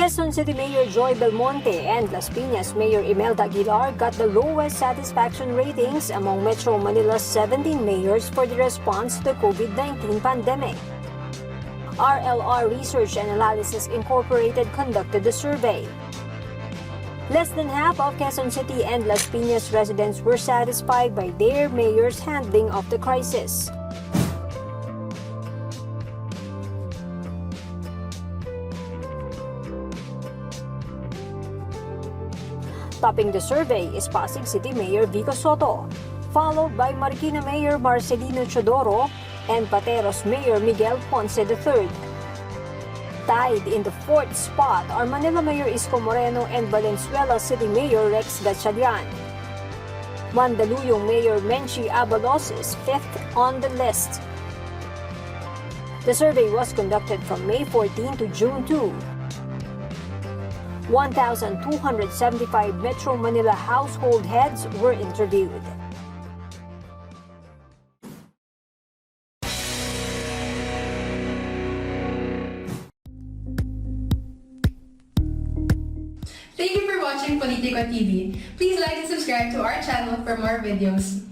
Quezon City Mayor Joy Belmonte and Las Piñas Mayor Mel Aguilar got the lowest satisfaction ratings among Metro Manila's 17 mayors for the response to the COVID-19 pandemic. RLR Research and Analysis Incorporated conducted the survey. Less than half of Quezon City and Las Piñas residents were satisfied by their mayor's handling of the crisis. Topping the survey is Pasig City Mayor Vico Sotto, followed by Marikina Mayor Marcelino Teodoro and Pateros Mayor Miguel Ponce III. Tied in the fourth spot are Manila Mayor Isko Moreno and Valenzuela City Mayor Rex GATCHALIAN. Mandaluyong Mayor Menchi Abalos is fifth on the list. The survey was conducted from May 14 to June 2. 1,275 Metro Manila household heads were interviewed. Thank you for watching Politico TV. Please like and subscribe to our channel for more videos.